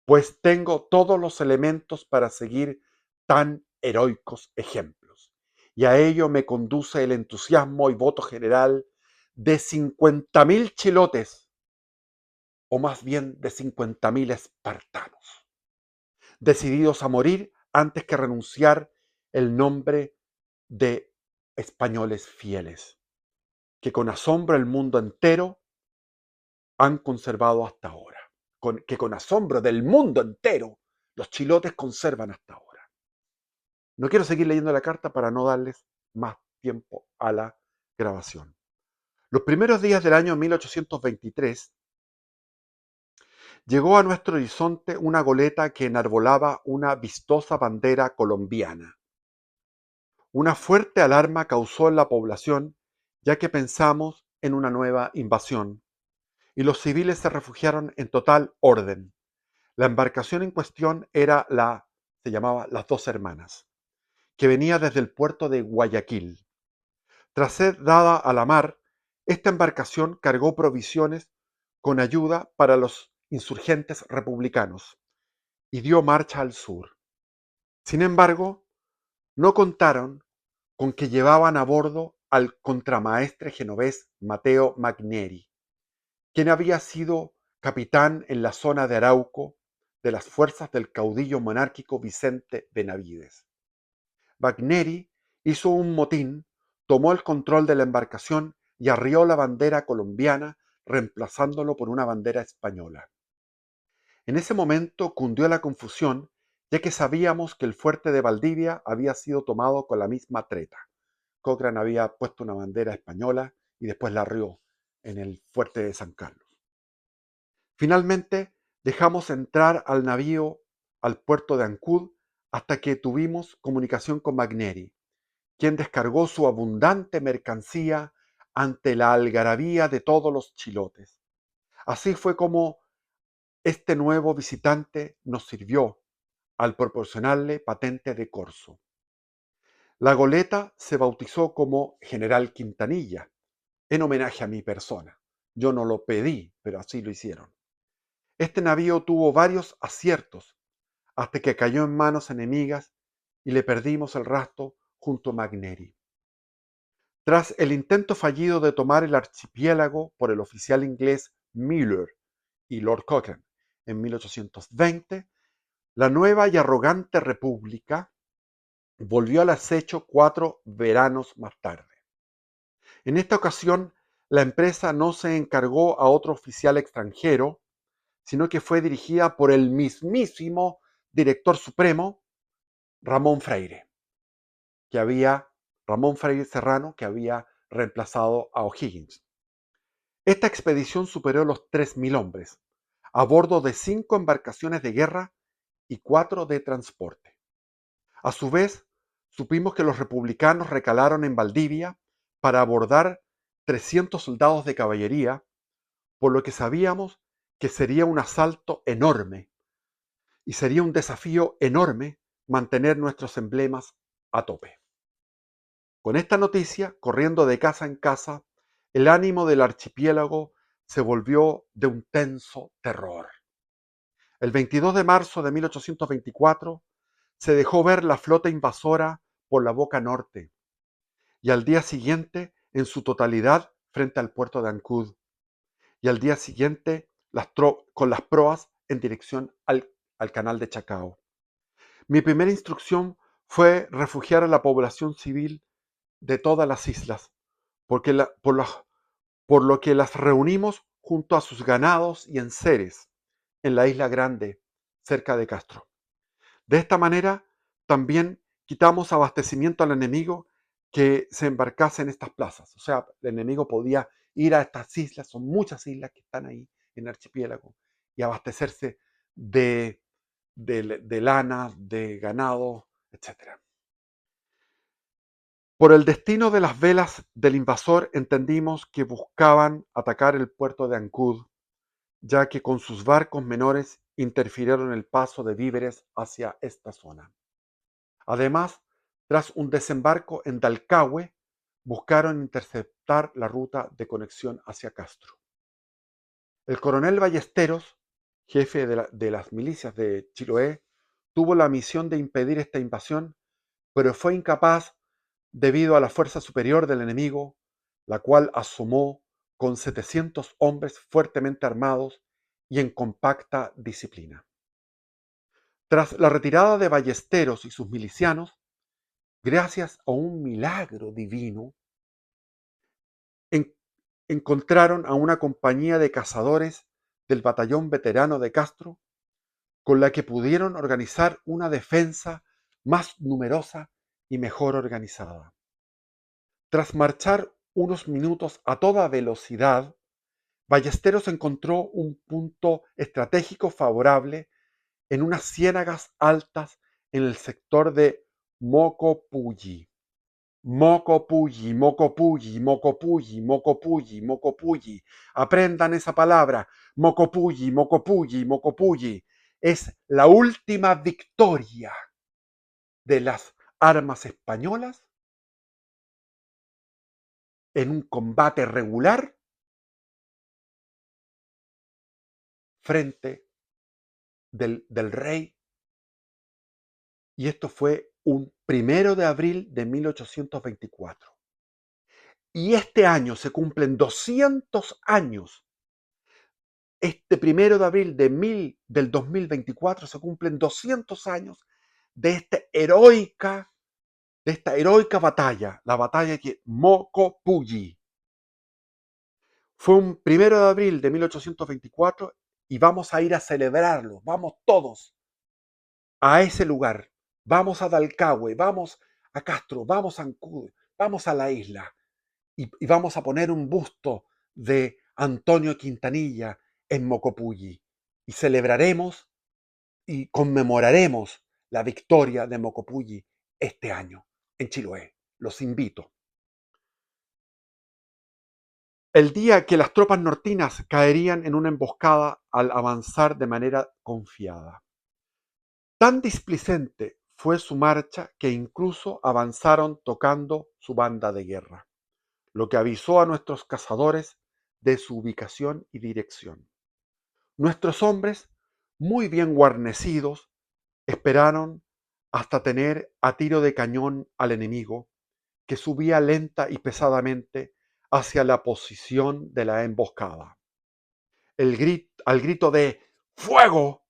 Pues tengo todos los elementos para seguir tan heroicos ejemplos. Y a ello me conduce el entusiasmo y voto general de 50.000 chilotes, o más bien de 50.000 espartanos, decididos a morir antes que renunciar el nombre de españoles fieles, que con asombro el mundo entero han conservado hasta ahora. Que con asombro del mundo entero los chilotes conservan hasta ahora. No quiero seguir leyendo la carta para no darles más tiempo a la grabación. Los primeros días del año 1823 llegó a nuestro horizonte una goleta que enarbolaba una vistosa bandera colombiana. Una fuerte alarma causó en la población, ya que pensamos en una nueva invasión, y los civiles se refugiaron en total orden. La embarcación en cuestión se llamaba Las Dos Hermanas, que venía desde el puerto de Guayaquil. Tras ser dada a la mar, esta embarcación cargó provisiones con ayuda para los insurgentes republicanos y dio marcha al sur. Sin embargo, no contaron con que llevaban a bordo al contramaestre genovés Mateo Magneri, quien había sido capitán en la zona de Arauco de las fuerzas del caudillo monárquico Vicente Benavides. Magneri hizo un motín, tomó el control de la embarcación y arrió la bandera colombiana, reemplazándolo por una bandera española. En ese momento cundió la confusión, ya que sabíamos que el fuerte de Valdivia había sido tomado con la misma treta. Cochrane había puesto una bandera española y después la arrió en el fuerte de San Carlos. Finalmente, dejamos entrar al navío al puerto de Ancud hasta que tuvimos comunicación con Magneri, quien descargó su abundante mercancía ante la algarabía de todos los chilotes. Así fue como este nuevo visitante nos sirvió al proporcionarle patente de corso. La goleta se bautizó como General Quintanilla, en homenaje a mi persona. Yo no lo pedí, pero así lo hicieron. Este navío tuvo varios aciertos, hasta que cayó en manos enemigas y le perdimos el rastro junto a Magneri. Tras el intento fallido de tomar el archipiélago por el oficial inglés Miller y Lord Cochrane en 1820, la nueva y arrogante república volvió al acecho 4 veranos más tarde. En esta ocasión, la empresa no se encargó a otro oficial extranjero, sino que fue dirigida por el mismísimo director supremo, Ramón Freire, Ramón Freire Serrano, que había reemplazado a O'Higgins. Esta expedición superó los 3.000 hombres, a bordo de 5 embarcaciones de guerra y 4 de transporte. A su vez, supimos que los republicanos recalaron en Valdivia para abordar 300 soldados de caballería, por lo que sabíamos que sería un asalto enorme y sería un desafío enorme mantener nuestros emblemas a tope. Con esta noticia, corriendo de casa en casa, el ánimo del archipiélago se volvió de un tenso terror. El 22 de marzo de 1824 se dejó ver la flota invasora por la boca norte y al día siguiente en su totalidad frente al puerto de Ancud y al día siguiente con las proas en dirección al canal de Chacao. Mi primera instrucción fue refugiar a la población civil de todas las islas, por lo que las reunimos junto a sus ganados y enseres en la isla Grande, cerca de Castro. De esta manera, también quitamos abastecimiento al enemigo que se embarcase en estas plazas. O sea, el enemigo podía ir a estas islas, son muchas islas que están ahí en el archipiélago, y abastecerse de lana, de ganado, etc. Por el destino de las velas del invasor entendimos que buscaban atacar el puerto de Ancud, ya que con sus barcos menores interfirieron el paso de víveres hacia esta zona. Además, tras un desembarco en Dalcahue, buscaron interceptar la ruta de conexión hacia Castro. El coronel Ballesteros, jefe de las milicias de Chiloé, tuvo la misión de impedir esta invasión, pero fue incapaz debido a la fuerza superior del enemigo, la cual asomó con 700 hombres fuertemente armados y en compacta disciplina. Tras la retirada de Ballesteros y sus milicianos, gracias a un milagro divino, en- encontraron a una compañía de cazadores del batallón veterano de Castro, con la que pudieron organizar una defensa más numerosa y mejor organizada. Tras marchar unos minutos a toda velocidad, Ballesteros encontró un punto estratégico favorable en unas ciénagas altas en el sector de Mocopulli. Mocopulli, Mocopulli, Mocopulli, Mocopulli, Mocopulli. Aprendan esa palabra. Mocopulli, Mocopulli, Mocopulli. Es la última victoria de las armas españolas en un combate regular frente del rey. Y esto fue un 1 de abril de 1824. Y este año se cumplen 200 años. Este 1 de abril del 2024 se cumplen 200 años de esta heroica batalla, la batalla de Mocopulli. Fue un 1 de abril de 1824 y vamos a ir a celebrarlo. Vamos todos a ese lugar. Vamos a Dalcahue, vamos a Castro, vamos a Ancud, vamos a la isla y vamos a poner un busto de Antonio Quintanilla en Mocopulli y celebraremos y conmemoraremos la victoria de Mocopulli este año en Chiloé. Los invito. El día que las tropas nortinas caerían en una emboscada al avanzar de manera confiada. Tan displicente fue su marcha que incluso avanzaron tocando su banda de guerra, lo que avisó a nuestros cazadores de su ubicación y dirección. Nuestros hombres, muy bien guarnecidos, esperaron hasta tener a tiro de cañón al enemigo, que subía lenta y pesadamente hacia la posición de la emboscada. Al grito de ¡Fuego!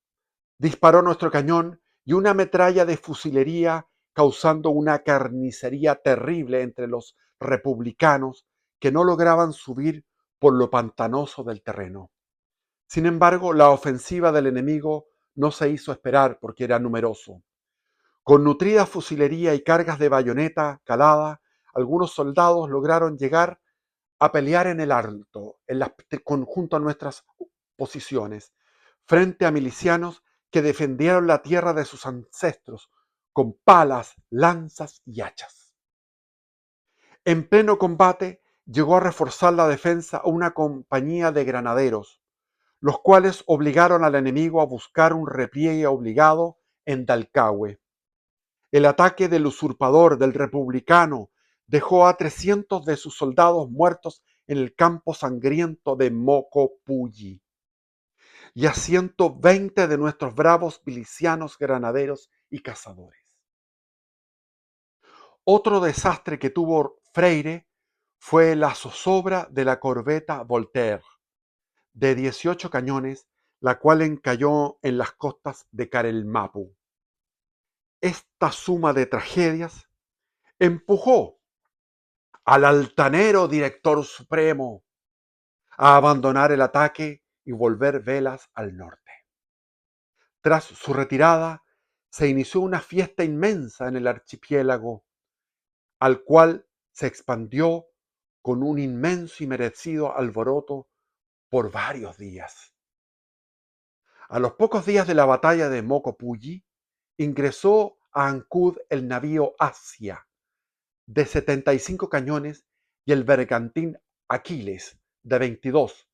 Disparó nuestro cañón y una metralla de fusilería, causando una carnicería terrible entre los republicanos que no lograban subir por lo pantanoso del terreno. Sin embargo, la ofensiva del enemigo no se hizo esperar porque era numeroso. Con nutrida fusilería y cargas de bayoneta calada, algunos soldados lograron llegar a pelear en el alto, junto a nuestras posiciones, frente a milicianos que defendieron la tierra de sus ancestros con palas, lanzas y hachas. En pleno combate llegó a reforzar la defensa una compañía de granaderos, los cuales obligaron al enemigo a buscar un repliegue obligado en Dalcahue. El ataque del usurpador, del republicano, dejó a 300 de sus soldados muertos en el campo sangriento de Mocopulli y a 120 de nuestros bravos milicianos, granaderos y cazadores. Otro desastre que tuvo Freire fue la zozobra de la corbeta Voltaire, de 18 cañones, la cual encalló en las costas de Carelmapu. Esta suma de tragedias empujó al altanero director supremo a abandonar el ataque y volver velas al norte. Tras su retirada, se inició una fiesta inmensa en el archipiélago, al cual se expandió con un inmenso y merecido alboroto por varios días. A los pocos días de la batalla de Mocopulli, ingresó a Ancud el navío Asia, de 75 cañones, y el bergantín Aquiles, de 22,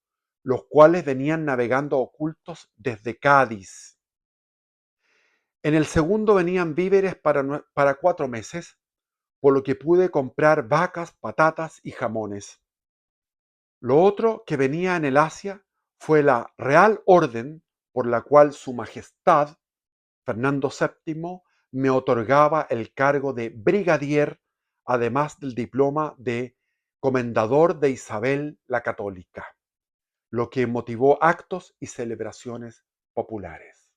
los cuales venían navegando ocultos desde Cádiz. En el segundo venían víveres para 4 meses, por lo que pude comprar vacas, patatas y jamones. Lo otro que venía en el Asia fue la Real Orden por la cual Su Majestad Fernando VII me otorgaba el cargo de brigadier, además del diploma de comendador de Isabel la Católica, lo que motivó actos y celebraciones populares.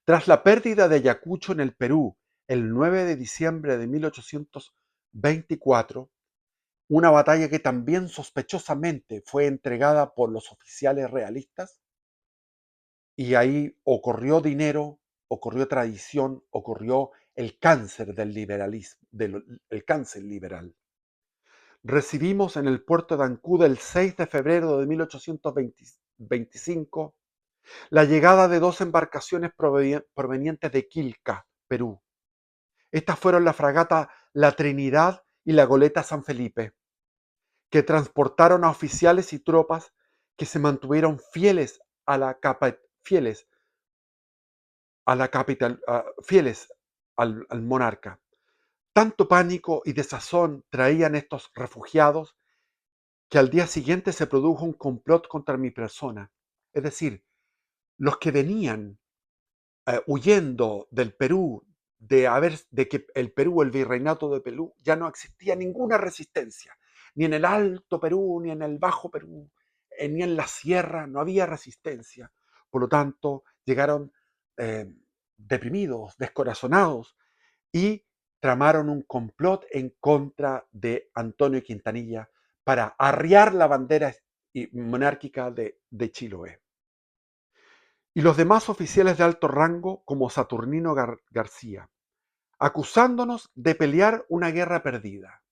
Tras la pérdida de Ayacucho en el Perú el 9 de diciembre de 1824, una batalla que también sospechosamente fue entregada por los oficiales realistas, y ahí ocurrió dinero, ocurrió tradición, ocurrió el cáncer del liberalismo, el cáncer liberal. recibimos en el puerto de Ancud el 6 de febrero de 1825 la llegada de dos embarcaciones provenientes de Quilca, Perú. Estas fueron la fragata La Trinidad y la goleta San Felipe, que transportaron a oficiales y tropas que se mantuvieron fieles al monarca. Tanto pánico y desazón traían estos refugiados que al día siguiente se produjo un complot contra mi persona. Es decir, los que venían huyendo del Perú, de que el Perú, el virreinato de Perú, ya no existía ninguna resistencia, ni en el Alto Perú, ni en el Bajo Perú, ni en la Sierra, no había resistencia. Por lo tanto, llegaron eh, deprimidos, descorazonados, y tramaron un complot en contra de Antonio Quintanilla para arriar la bandera monárquica de Chiloé. Y los demás oficiales de alto rango, como Saturnino García, acusándonos de pelear una guerra perdida.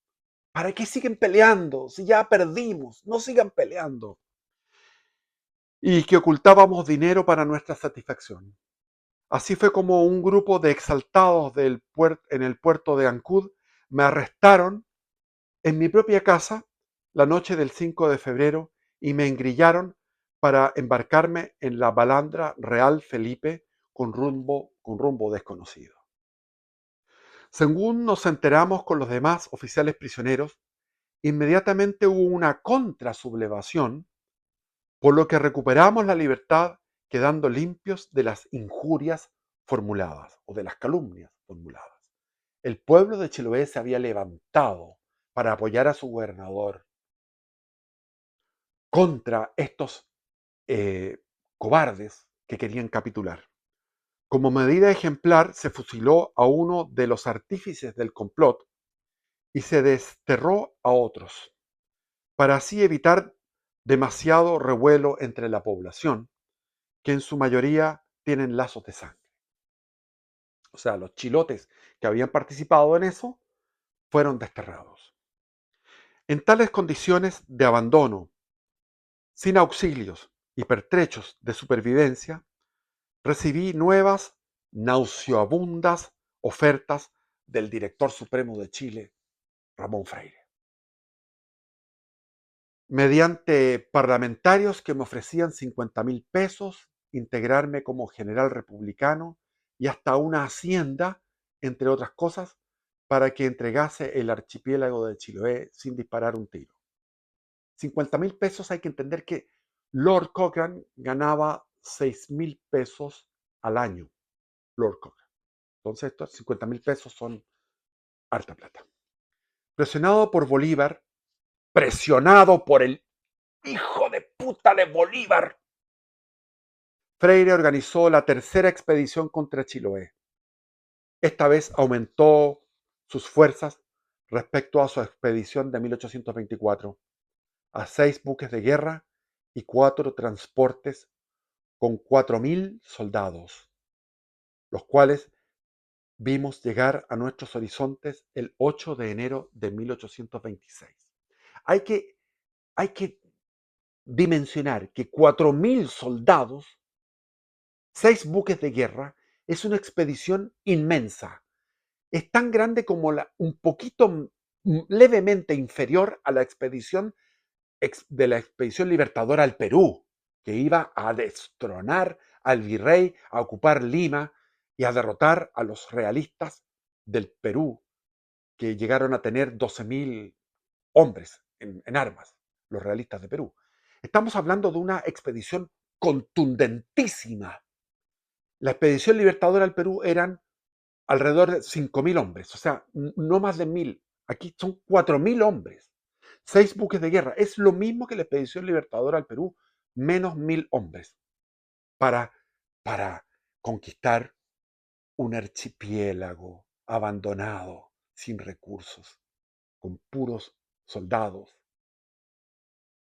¿Para qué siguen peleando? Si ya perdimos, no sigan peleando. Y que ocultábamos dinero para nuestra satisfacción. Así fue como un grupo de exaltados en el puerto de Ancud me arrestaron en mi propia casa la noche del 5 de febrero y me engrillaron para embarcarme en la balandra Real Felipe con rumbo desconocido. Según nos enteramos con los demás oficiales prisioneros, inmediatamente hubo una contrasublevación, por lo que recuperamos la libertad quedando limpios de las injurias formuladas o de las calumnias formuladas. El pueblo de Chiloé se había levantado para apoyar a su gobernador contra estos cobardes que querían capitular. Como medida ejemplar, se fusiló a uno de los artífices del complot y se desterró a otros, para así evitar demasiado revuelo entre la población, que en su mayoría tienen lazos de sangre. O sea, los chilotes que habían participado en eso fueron desterrados. En tales condiciones de abandono, sin auxilios y pertrechos de supervivencia, recibí nuevas nauseabundas ofertas del director supremo de Chile, Ramón Freire, mediante parlamentarios que me ofrecían 50.000 pesos, integrarme como general republicano y hasta una hacienda, entre otras cosas, para que entregase el archipiélago de Chiloé sin disparar un tiro. 50.000 pesos, hay que entender que Lord Cochrane ganaba 6.000 pesos al año. Lord Cochrane. Entonces, estos 50.000 pesos son harta plata. Presionado por Bolívar, presionado por el hijo de puta de Bolívar, Freire organizó la tercera expedición contra Chiloé. Esta vez aumentó sus fuerzas respecto a su expedición de 1824, a 6 buques de guerra y 4 transportes con 4.000 soldados, los cuales vimos llegar a nuestros horizontes el 8 de enero de 1826. Hay que, hay que dimensionar que 4.000 soldados, 6 buques de guerra, es una expedición inmensa. Es tan grande como un poquito levemente inferior a la expedición de la expedición libertadora al Perú, que iba a destronar al virrey, a ocupar Lima y a derrotar a los realistas del Perú, que llegaron a tener 12.000 hombres en armas, los realistas de Perú. Estamos hablando de una expedición contundentísima. La expedición libertadora al Perú eran alrededor de 5.000 hombres, o sea, no más de 1.000. Aquí son 4.000 hombres, 6 buques de guerra. Es lo mismo que la expedición libertadora al Perú, menos 1.000 hombres, para, para conquistar un archipiélago abandonado, sin recursos, con puros soldados,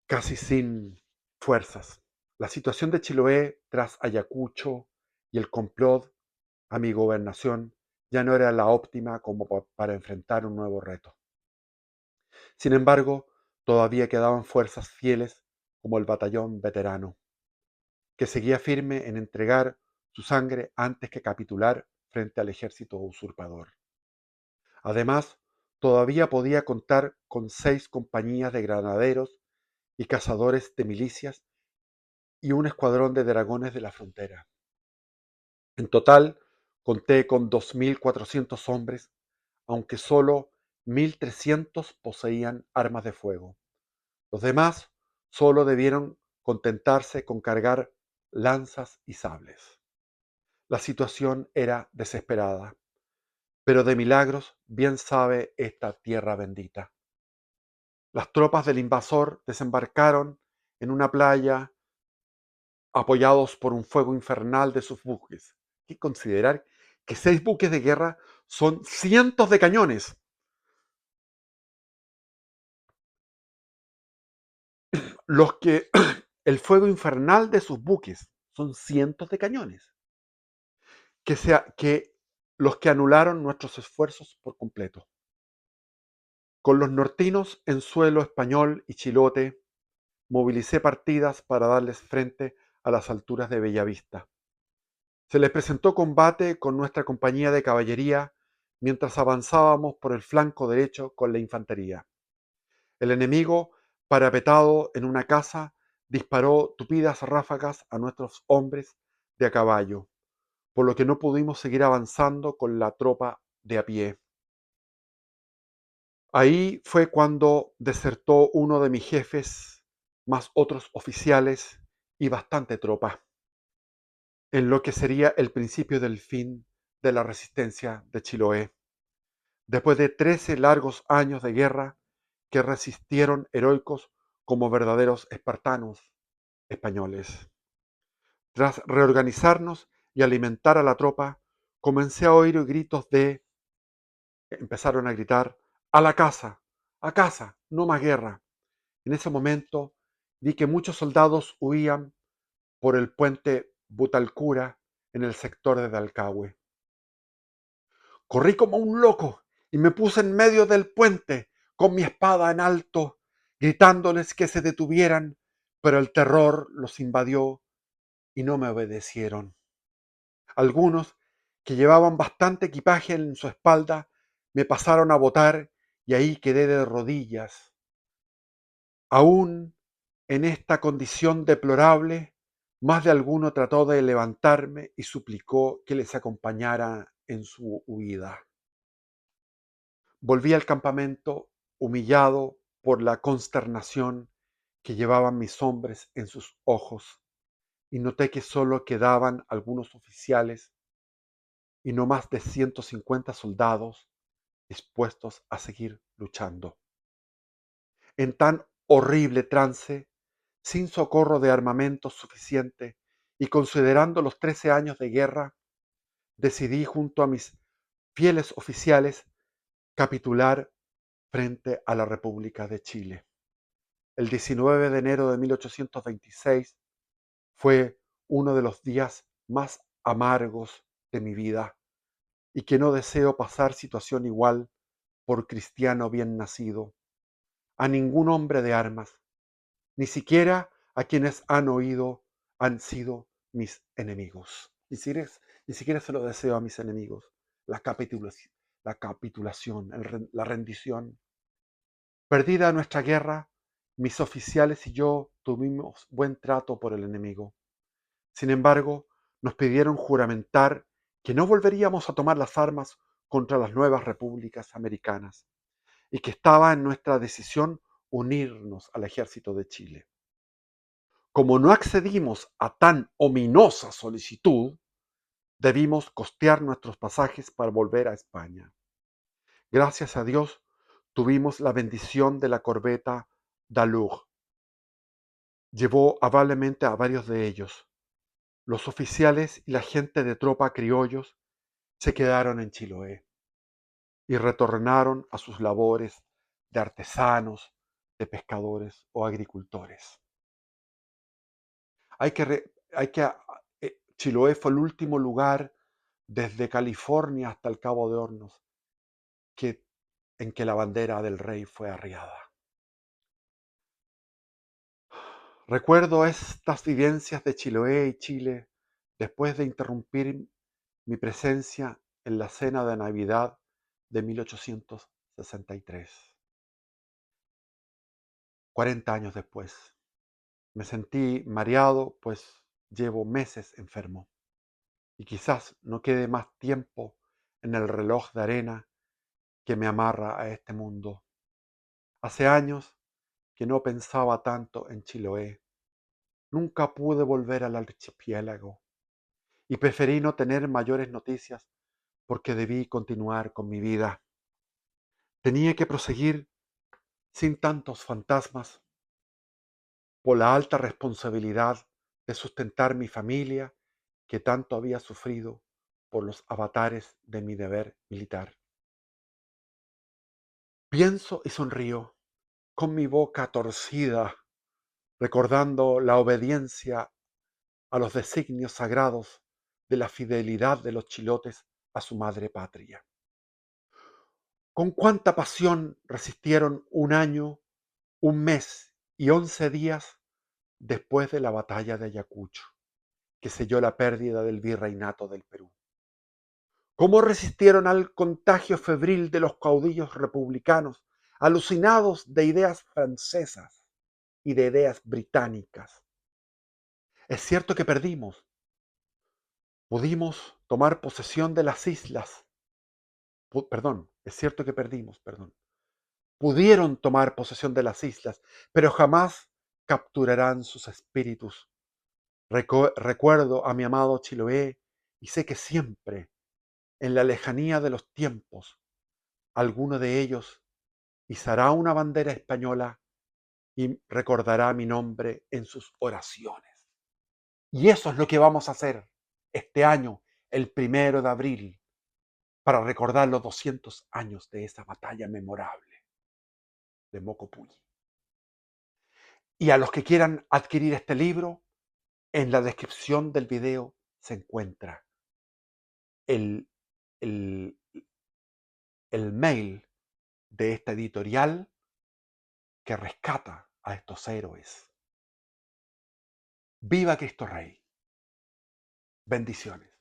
casi sin fuerzas. La situación de Chiloé tras Ayacucho y el complot a mi gobernación ya no era la óptima como para enfrentar un nuevo reto. Sin embargo, todavía quedaban fuerzas fieles como el batallón veterano, que seguía firme en entregar su sangre antes que capitular frente al ejército usurpador. Además, todavía podía contar con 6 compañías de granaderos y cazadores de milicias y un escuadrón de dragones de la frontera. En total, conté con 2.400 hombres, aunque solo 1.300 poseían armas de fuego. Los demás solo debieron contentarse con cargar lanzas y sables. La situación era desesperada, pero de milagros bien sabe esta tierra bendita. Las tropas del invasor desembarcaron en una playa apoyados por un fuego infernal de sus buques. Hay que considerar que 6 buques de guerra son cientos de cañones. Los que el fuego infernal de sus buques son cientos de cañones que los que anularon nuestros esfuerzos por completo. Con los nortinos en suelo español y chilote, movilicé partidas para darles frente a las alturas de Bellavista. Se les presentó combate con nuestra compañía de caballería mientras avanzábamos por el flanco derecho con la infantería. El enemigo, parapetado en una casa, disparó tupidas ráfagas a nuestros hombres de a caballo, por lo que no pudimos seguir avanzando con la tropa de a pie. Ahí fue cuando desertó uno de mis jefes, más otros oficiales y bastante tropa, en lo que sería el principio del fin de la resistencia de Chiloé, después de 13 largos años de guerra que resistieron heroicos como verdaderos espartanos españoles. Tras reorganizarnos y alimentar a la tropa, comencé a oír gritos empezaron a gritar, a casa, no más guerra. En ese momento vi que muchos soldados huían por el puente Butalcura en el sector de Dalcahue. Corrí como un loco y me puse en medio del puente con mi espada en alto, gritándoles que se detuvieran, pero el terror los invadió y no me obedecieron. Algunos, que llevaban bastante equipaje en su espalda, me pasaron a botar y ahí quedé de rodillas. Aún en esta condición deplorable, más de alguno trató de levantarme y suplicó que les acompañara en su huida. Volví al campamento humillado por la consternación que llevaban mis hombres en sus ojos y noté que solo quedaban algunos oficiales y no más de 150 soldados dispuestos a seguir luchando. En tan horrible trance, sin socorro de armamento suficiente y considerando los 13 años de guerra, decidí junto a mis fieles oficiales capitular frente a la República de Chile. El 19 de enero de 1826 fue uno de los días más amargos de mi vida y que no deseo pasar situación igual por cristiano bien nacido, a ningún hombre de armas, ni siquiera a quienes han sido mis enemigos. Ni siquiera se lo deseo a mis enemigos. La capitulación, la rendición. Perdida nuestra guerra, mis oficiales y yo tuvimos buen trato por el enemigo. Sin embargo, nos pidieron juramentar que no volveríamos a tomar las armas contra las nuevas repúblicas americanas y que estaba en nuestra decisión unirnos al ejército de Chile. Como no accedimos a tan ominosa solicitud, debimos costear nuestros pasajes para volver a España. Gracias a Dios, tuvimos la bendición de la corbeta Dalur. Llevó amablemente a varios de ellos. Los oficiales y la gente de tropa criollos se quedaron en Chiloé y retornaron a sus labores de artesanos, de pescadores o agricultores. Chiloé fue el último lugar desde California hasta el Cabo de Hornos en que la bandera del rey fue arriada. Recuerdo estas vivencias de Chiloé y Chile después de interrumpir mi presencia en la cena de Navidad de 1863. 40 años después. Me sentí mareado, pues llevo meses enfermo y quizás no quede más tiempo en el reloj de arena que me amarra a este mundo. Hace años que no pensaba tanto en Chiloé. Nunca pude volver al archipiélago y preferí no tener mayores noticias porque debí continuar con mi vida. Tenía que proseguir sin tantos fantasmas por la alta responsabilidad de sustentar mi familia que tanto había sufrido por los avatares de mi deber militar. Pienso y sonrío, con mi boca torcida, recordando la obediencia a los designios sagrados de la fidelidad de los chilotes a su madre patria. Con cuánta pasión resistieron un año, un mes y 11 días después de la batalla de Ayacucho, que selló la pérdida del virreinato del Perú. Cómo resistieron al contagio febril de los caudillos republicanos, alucinados de ideas francesas y de ideas británicas. Es cierto que perdimos. Pudimos tomar posesión de las islas. Es cierto que perdimos. Pudieron tomar posesión de las islas, pero jamás capturarán sus espíritus. Recuerdo a mi amado Chiloé y sé que siempre, en la lejanía de los tiempos, alguno de ellos izará una bandera española y recordará mi nombre en sus oraciones. Y eso es lo que vamos a hacer este año, el 1 de abril, para recordar los 200 años de esa batalla memorable de Mocopulli. Y a los que quieran adquirir este libro, en la descripción del video se encuentra el, el, el mail de esta editorial que rescata a estos héroes. ¡Viva Cristo Rey! Bendiciones.